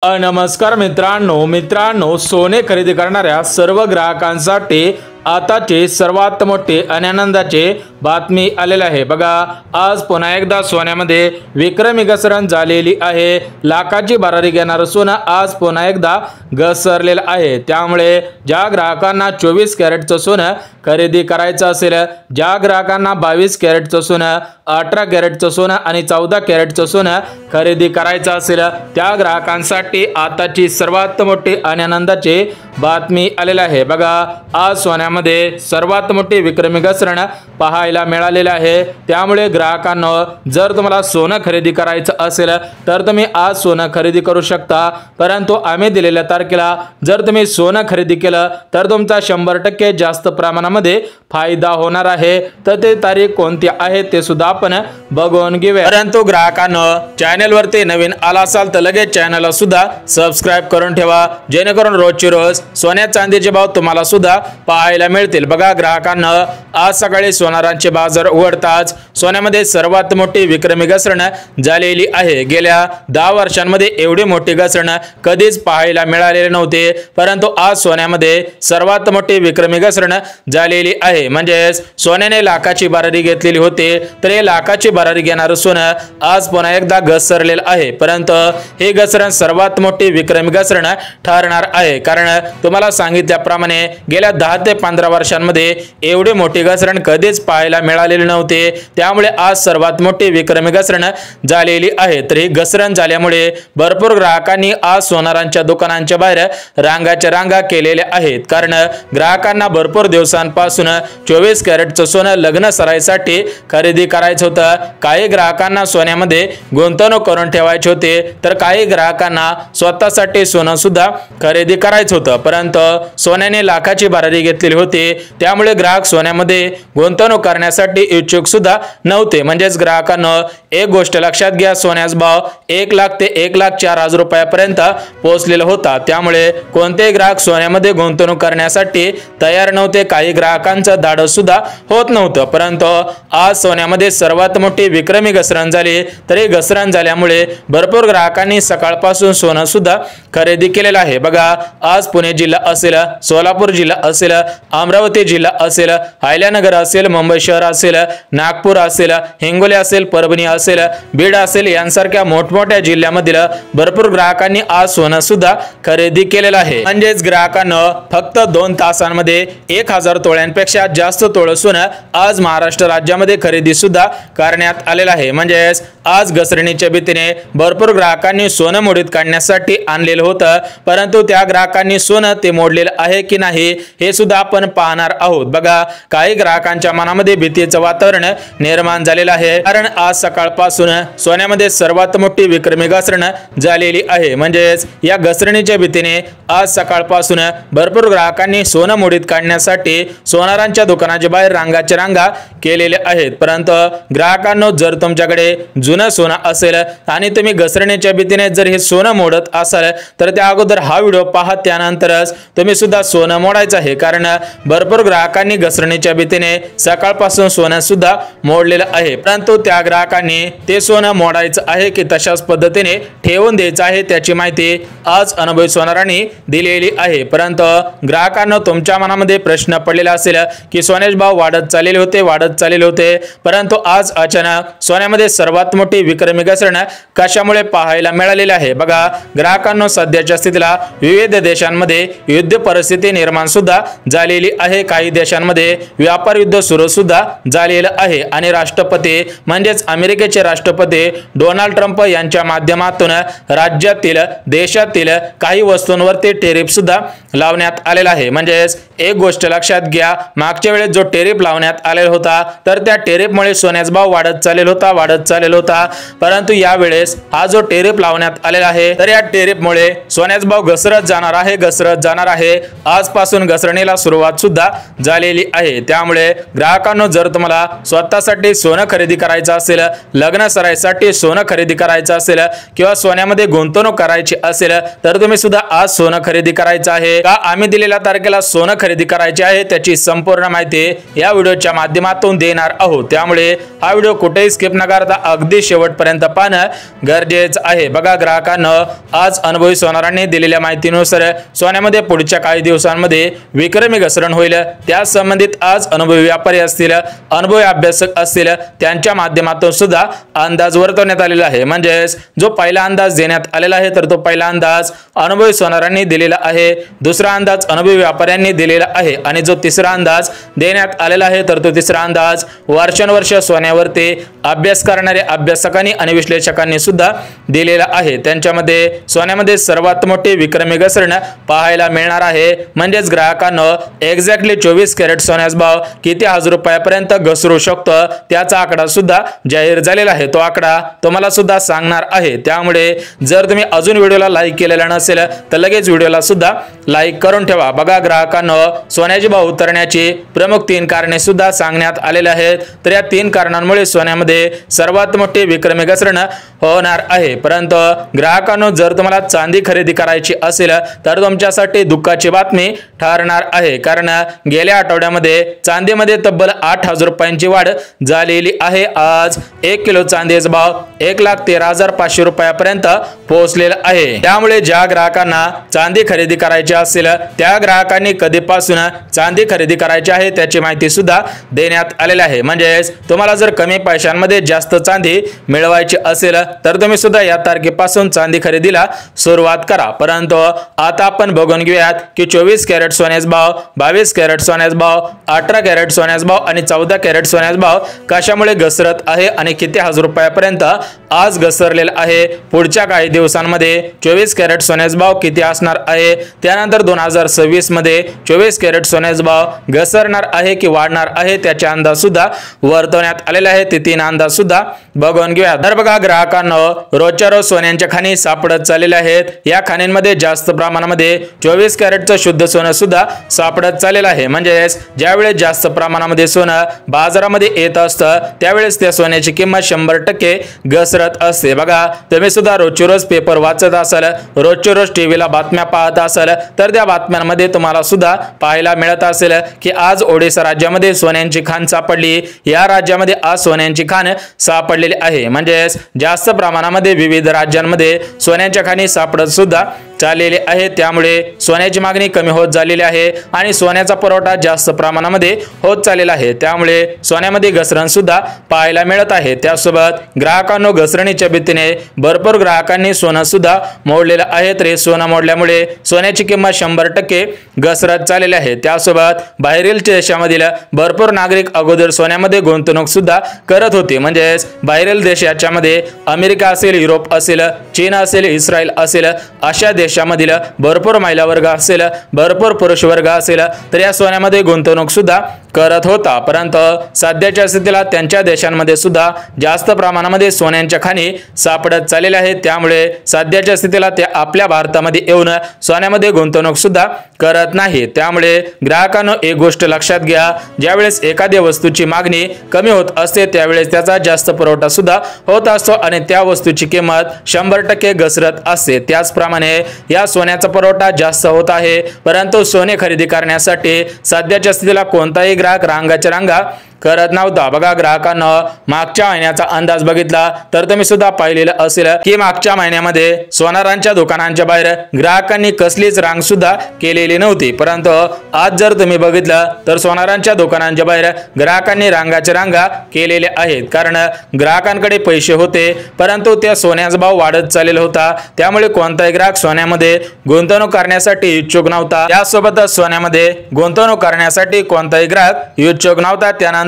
नमस्कार मित्रांनो सोने खरेदी करणाऱ्या सर्व ग्राहकांसाठी आताचे सर्वात मोठे आणि आनंदाचे बातमी आलेली आहे। बघा, आज पुन्हा एकदा सोन्यामध्ये विक्रमी घसरण झालेली आहे। लाखाची भरारी घेणारं सोनं आज पुन्हा एकदा घसरलेलं आहे। त्यामुळे ज्या ग्राहकांना 24 कॅरेटचं सोनं खरेदी करायचं असेल, ज्या ग्राहकांना 22 कॅरेटचं सोनं, 18 कॅरेटचं सोनं आणि 14 कॅरेटचं सोनं खरेदी करायचं असेल, त्या ग्राहकांसाठी आताची सर्वात मोठी आणि आनंदाची बातमी आलेली आहे। बघा, आज सोन्यामध्ये सर्वात मोठी विक्रमी घसरण पाहायला मिळालेली आहे। त्यामुळे ग्राहकांनो, जर तुम्हाला सोनं खरेदी करायचं असेल तर तुम्ही आज सोनं खरेदी करू शकता। परंतु आम्ही दिलेल्या तारखेला जर तुम्ही सोनं खरेदी केलं तर तुमचा 100% जास्त प्रमाणामध्ये फायदा होणार आहे। तर ते तारीख कोणती आहे ते सुद्धा आपण बघून घेऊया। परंतु ग्राहकांनो, चॅनलवरती नवीन आला असाल तर लगेच चॅनलला सुद्धा सबस्क्राइब करून ठेवा, जेणेकरून रोजची रोज सोन्या चांदीचे भाव तुम्हाला सुद्धा पाहायला मिळतील। बघा ग्राहकांना, आज सकाळी सोनारांचे बाजार उघडताच सोन्यामध्ये सर्वात मोठी विक्रमी घसरण झालेली आहे। गेल्या 10 वर्षांमध्ये एवढी मोठी घसरण कधीच पाहायला मिळालेली नव्हती। परंतु आज सोन्यामध्ये सर्वात मोठी विक्रमी घसरण झालेली आहे। म्हणजे सोन्याने लाखाची भरारी घेतलेली होती, तर हे लाखाची भरारी घेणारं सोनं आज पुन्हा एकदा घसरलेलं आहे। परंतु हे घसरण सर्वात मोठी विक्रमी घसरण ठरणार आहे, कारण तुम्हाला सांगितल्याप्रमाणे गेल्या 10 ते 15 वर्षांमध्ये एवढी मोठी घसरण कधीच पाहायला मिळालेली नव्हती। त्यामुळे आज सर्वात मोठी विक्रमी घसरण झालेली आहे। तर ही घसरण झाल्यामुळे भरपूर ग्राहकांनी आज सोनारांच्या दुकानांच्या बाहेर रांगाच्या रांगा केलेल्या आहेत, कारण ग्राहकांना भरपूर दिवसांपासून 24 कॅरेटचं सोनं लग्न सराईसाठी खरेदी करायचं होतं। काही ग्राहकांना सोन्यामध्ये गुंतवणूक करून ठेवायची होती, तर काही ग्राहकांना स्वतःसाठी सोनं सुद्धा खरेदी करायचं होतं। परंतु सोन्याने लाखाची भरारी घेतलेली होती, त्यामुळे ग्राहक सोन्यामध्ये गुंतवणूक करण्यासाठी इच्छुक सुद्धा नव्हते। म्हणजेच ग्राहकांना एक गोष्ट लक्षात घ्या, सोन्याचा भाव 1 लाख ते 1,04,000 रुपयापर्यंत पोहोचलेला होता। त्यामुळे कोणतेही ग्राहक सोन्यामध्ये गुंतवणूक करण्यासाठी तयार नव्हते। काही ग्राहकांचं धाडस सुद्धा होत नव्हतं। परंतु आज सोन्यामध्ये सर्वात मोठी विक्रमी घसरण झाली, तरी घसरण झाल्यामुळे भरपूर ग्राहकांनी सकाळपासून सोनं सुद्धा खरेदी केलेलं आहे। बघा, आज पुणे जिल्हा असेल, सोलापूर जिल्हा असेल, अमरावती जिल्हा असेल, अहिल्यानगर असेल, मुंबई शहर असेल, नागपूर असेल, हिंगोली असेल, परभणी असेल, बीड असेल, यांसारख्या मोठमोठ्या जिल्ह्यामधील भरपूर ग्राहकांनी आज सोनं सुद्धा खरेदी केलेलं आहे। म्हणजेच ग्राहकांना फक्त 2 तासांमध्ये 1000 तोळ्यांपेक्षा जास्त तोळ सोनं आज महाराष्ट्र राज्यामध्ये खरेदी सुद्धा करण्यात आलेलं आहे। म्हणजेच आज घसरणीच्या भीतीने भरपूर ग्राहकांनी सोनं मोडीत काढण्यासाठी आणलेलं होतं, परंतु त्या ग्राहकांनी सोनं ते मोडलेलं आहे की नाही हे सुद्धा आपण पाहणार आहोत। बघा, काही ग्राहकांच्या मनामध्ये भीतीचं वातावरण निर्माण झालेलं आहे, कारण आज सकाळपासून सोन्यामध्ये सर्वात मोठी विक्रमी घसरण झालेली आहे। म्हणजेच या घसरणीच्या भीतीने आज सकाळपासून भरपूर ग्राहकांनी सोनं मोडीत काढण्यासाठी सोनारांच्या दुकानाच्या बाहेर रांगाच्या रांगा केलेल्या आहेत। परंतु ग्राहकांनो, जर तुमच्याकडे जुनं सोनं असेल आणि तुम्ही घसरणीच्या भीतीने जर हे सोनं मोडत असाल तर त्या अगोदर हा व्हिडिओ पहा, त्यानंतरच तुम्ही सुद्धा सोनं मोडायचं आहे। कारण भरपूर ग्राहकांनी घसरणीच्या भीतीने सकाळपासून सोनं सुद्धा मोडलेलं आहे। परंतु त्या ग्राहकांनी ते सोनं मोडायचं आहे की तशाच पद्धतीने ठेवून द्यायचं आहे, त्याची माहिती आज अनुभवी सोनारांनी दिलेली आहे। परंतु ग्राहकांना, तुमच्या मनामध्ये प्रश्न पडलेला असेल की सोन्याचे भाव वाढत चाललेले होते, परंतु आज अचानक सोन्यामध्ये सर्वात मोठी विक्रमी घसरण कशामुळे पाहायला मिळालेली आहे। बघा ग्राहकांना, सध्याच्या स्थितीला विविध देशांमध्ये युद्ध परिस्थिती निर्माण सुद्धा झालेली आहे। काही देशांमध्ये व्यापार युद्ध सुरू सुद्धा झालेलं आहे आणि राष्ट्रपती म्हणजेच अमेरिकेचे राष्ट्रपती डोनाल्ड ट्रम्प यांच्या माध्यमातून राज्यातील देशातील काही वस्तूंवरती टेरिफ सुद्धा लावण्यात आलेला आहे। म्हणजेच एक गोष्ट लक्षात घ्या, मागच्या वेळेस जो टेरिफ लावण्यात आलेला होता तर त्या टेरिफमुळे सोन्याचा भाव वाढत चाललेला होता, परंतु यावेळेस हा जो टेरिफ लावण्यात आलेला आहे तर या टेरिफमुळे सोन्याचा भाव घसरत जाणार आहे। आजपासून घसरणीला सुरुवात सुद्धा झालेली आहे। त्यामुळे ग्राहकांनो, जर तुम्हाला स्वतःसाठी सोनं खरेदी करायचं असेल, लग्न सराईसाठी सोनं खरेदी करायचं असेल किंवा सोन्यामध्ये गुंतवणूक करायची असेल तर तुम्ही सुद्धा आज सोनं खरेदी करायचं आहे। का आम्ही दिलेल्या तारखेला सोनं खरेदी करायची आहे त्याची संपूर्ण माहिती या व्हिडिओच्या माध्यमातून देणार आहोत। त्यामुळे हा व्हिडिओ कुठेही स्किप न करता अगदी शेवटपर्यंत पाहणं गरजेचं आहे। बघा ग्राहकांना आज अनुभवी सोनारांनी दिलेल्या माहितीनुसार सोन्यामध्ये पुढच्या काही दिवसांमध्ये विक्रमी घसरण होईल। त्या संबंधित आज अनुभवी व्यापारी असतील, अनुभवी अभ्यासक असतील त्यांच्या माध्यमातून सुद्धा अंदाज वर्तवण्यात आलेला आहे। म्हणजे जो पहिला अंदाज देण्यात आलेला आहे तर तो पहिला अंदाज अनुभवी सोनारांनी दिलेला आहे, दुसरा अंदाज अनुभवी व्यापाऱ्यांनी दिलेला आहे आणि जो तिसरा अंदाज देण्यात आलेला आहे तर तो तिसरा अंदाज वर्षानुवर्ष सोन्यावरती अभ्यास करणारे अभ्यासकांनी आणि विश्लेषकांनी सुद्धा दिलेला आहे। त्यांच्यामध्ये सोन्यामध्ये सर्वात मोठी विक्रमी घसरण पाहायला मिळणार आहे। म्हणजेच ग्राहकांना एक्झॅक्टली 24 कॅरेट सोन्याचा भाव किती हजार रुपयापर्यंत घसरू शकतो त्याचा आकडा सुद्धा जाहीर झालेला आहे। तो आकडा तुम्हाला सुद्धा सांगणार आहे। त्यामुळे जर तुम्ही अजून व्हिडिओला लाईक केलेला नसेल तर लगेच व्हिडिओला सुद्धा लाईक करून ठेवा। बघा ग्राहकांना सोन्याचे भाव उतरण्याची प्रमुख 3 कारणे सुद्धा सांगण्यात आलेले आहेत। तर या 3 कारणांमुळे सोन्यामध्ये सर्वात मोठी विक्रमी घसरण होणार आहे। परंतु ग्राहकांनो जर तुम्हाला चांदी खरेदी करायची असेल तर तुमच्यासाठी दुःखाची बातमी ठरणार आहे, कारण गेल्या आठवड्यामध्ये चांदीमध्ये तब्बल 8,000 रुपयांची वाढ झालेली आहे। आज 1 किलो चांदीचा भाव 1,13,500 रुपयापर्यंत पोहोचलेला आहे। त्यामुळे ज्या ग्राहकांना चांदी खरेदी करायची असेल त्या ग्राहकांनी कधीपासून चांदी खरेदी करायची आहे त्याची माहिती सुद्धा देण्यात आलेली आहे। म्हणजे तुम्हाला जर कमी पैशांमध्ये जास्त चांदी मिळवायची असेल तर तुम्ही सुद्धा या तारखेपासून चांदी खरेदीला सुरुवात करा। परंतु आता आपण बघून घेऊयात की 24 कॅरेट सोन्याचा भाव, 22 कॅरेट सोन्याचा भाव, 18 कॅरेट सोन्याचा भाव आणि 14 कॅरेट सोन्याचा भाव कशामुळे घसरत आहे आणि किती हजार रुपयापर्यंत आज घसरलेला आहे। पुढच्या काही दिवसांमध्ये 24 कॅरेट सोन्याचा भाव किती असणार आहे, त्यानंतर 2026 मध्ये 24 कॅरेट सोन्याचा भाव घसरणार आहे की वाढणार आहे त्याचे अंदाज सुद्धा वर्तवण्यात आलेले आहेत। ते 3 अंदाज सुद्धा बघून घेऊया। तर बघा ग्राहकांना रोजच्या रोज सोन्यांच्या खाणी सापडत चाललेल्या आहेत। या खाणींमध्ये जास्त प्रमाणामध्ये 24 कॅरेटचं शुद्ध सोनं सुद्धा सापडत चाललेलं आहे। म्हणजे ज्यावेळेस जास्त प्रमाणामध्ये सोनं बाजारामध्ये येत असतं त्यावेळेस त्या सोन्याची किंमत 100% घसरत असते। बघा तुम्ही सुद्धा रोजच्या रोज पेपर वाचत असाल, रोजच्या रोज टीव्हीला बातम्या पाहत असाल तर त्या बातम्यांमध्ये तुम्हाला सुद्धा पाहायला मिळत असेल की आज ओडिशा राज्यामध्ये सोन्यांची खाण सापडली, या राज्यामध्ये आज सोन्यांची खाण सापडलेली आहे। म्हणजे जास्त प्रमाणामध्ये विविध राज्यांमध्ये सोन्याच्या खाणी सापडत सुद्धा चाललेले आहे। त्यामुळे सोन्याची मागणी कमी होत झालेली आहे आणि सोन्याचा पुरवठा जास्त प्रमाणामध्ये होत चाललेला आहे। त्यामुळे सोन्यामध्ये घसरण सुद्धा पाहायला मिळत आहे। त्यासोबत ग्राहकांना घसरणीच्या भीतीने भरपूर ग्राहकांनी सोनं सुद्धा मोडलेलं आहे। तर सोनं मोडल्यामुळे सोन्याची किंमत 100% घसरत चाललेली आहे। त्यासोबत बाहेरील देशामधील भरपूर नागरिक अगोदर सोन्यामध्ये गुंतवणूक सुद्धा करत होते। म्हणजे बाहेरील देशाच्यामध्ये अमेरिका असेल, युरोप असेल, चीन असेल, इस्रायल असेल अशा देशामधील भरपूर महिला वर्ग असेल, भरपूर पुरुष वर्ग असेल तर या सोन्यामध्ये गुंतवणूक सुद्धा करत होता। परंतु सध्याच्या स्थितीला त्यांच्या देशांमध्ये सुद्धा जास्त प्रमाणामध्ये सोन्यांच्या खाणी सापडत चाललेल्या आहेत। त्यामुळे सध्याच्या स्थितीला ते आपल्या भारतामध्ये येऊन सोन्यामध्ये गुंतवणूक सुद्धा करत नाही। त्यामुळे ग्राहकांनो एक गोष्ट लक्षात घ्या, ज्यावेळेस एखाद्या वस्तूची मागणी कमी होत असते त्यावेळेस त्याचा जास्त पुरवठा सुद्धा होत असतो आणि त्या वस्तूची किंमत 100% घसरत असते। त्याचप्रमाणे या सोन्याचा पुरवठा जास्त होत आहे, परंतु सोने खरेदी करण्यासाठी सध्याच्या स्थितीला कोणताही ग्राहक रांगाच्या रांगा करत नव्हता। बघा ग्राहकांना मागच्या महिन्याचा अंदाज बघितला तर तुम्ही सुद्धा पाहिलेलं असेल की मागच्या महिन्यामध्ये सोनारांच्या दुकानांच्या बाहेर ग्राहकांनी कसलीच रांग सुद्धा केलेली नव्हती। परंतु आज जर तुम्ही बघितलं तर सोनारांच्या दुकानांच्या बाहेर ग्राहकांनी रांगाच्या रांगा केलेल्या आहेत, कारण ग्राहकांकडे पैसे होते परंतु त्या सोन्याचा भाव वाढत चाललेला होता। त्यामुळे कोणताही ग्राहक सोन्यामध्ये गुंतवणूक करण्यासाठी इच्छुक नव्हता। त्यासोबतच सोन्यामध्ये गुंतवणूक करण्यासाठी कोणताही ग्राहक इच्छुक नव्हता। त्यानंतर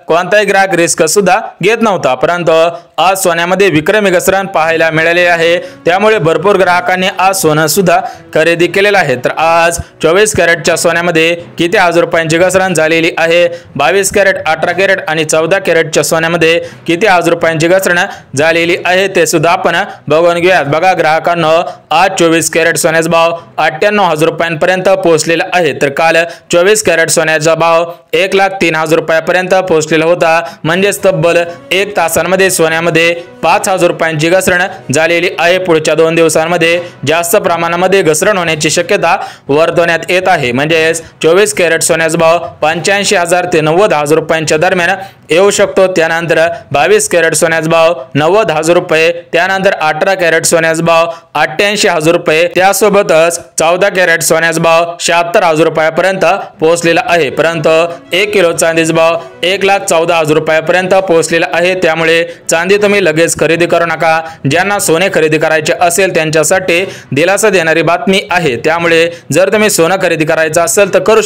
कोणताही ग्राहक रिस्क सुद्धा घेत नव्हता। परंतु आज सोन्यामध्ये विक्रमी घसरण पाहायला मिळाले आहे। त्यामुळे भरपूर ग्राहकांनी आज सोनं सुद्धा खरेदी केलेलं आहे। तर आज 24 कॅरेटच्या सोन्यामध्ये किती हजार रुपयांची घसरण झालेली आहे, 22 कॅरेट, 18 कॅरेट आणि 14 कॅरेटच्या सोन्यामध्ये किती हजार रुपयांची घसरण झालेली आहे ते सुद्धा आपण बघून घेऊयात। बघा ग्राहकांना आज 24 कॅरेट सोन्याचा भाव 98,000 रुपयांपर्यंत पोहोचलेला आहे। तर काल 24 कॅरेट सोन्याचा भाव 1,03,000 रुपयापर्यंत पोहोचलेला होता। म्हणजे तब्बल 1 तासांमध्ये सोन्यामध्ये सोन्यामध्ये 5,000 रुपयांची घसरण झालेली आहे। पुढच्या 2 दिवसांमध्ये जास्त प्रमाणामध्ये घसरण होण्याची शक्यता वर्तवण्यात येत आहे। म्हणजेच 24 कॅरेट सोन्याचा भाव 85,000 ते 90,000 रुपयांच्या दरम्यान येऊ शकतो। त्यानंतर 22 कॅरेट सोन्याचा भाव 90,000 रुपये, त्यानंतर 18 कॅरेट सोन्याचा भाव 88,000 रुपये, त्यासोबतच 14 कॅरेट सोन्याचा भाव 76,000 रुपयापर्यंत पोहोचलेला आहे। परंतु 1 किलो चांदीचा भाव 1,14,000 रुपयापर्यंत पोहोचलेला आहे। त्यामुळे चांदी तुम्ही लगेच खरेदी करू नका। ज्यांना सोने खरेदी करायचे असेल त्यांच्यासाठी दिलासा देणारी बातमी आहे। त्यामुळे जर तुम्ही सोनं खरेदी करायचं असेल तर करू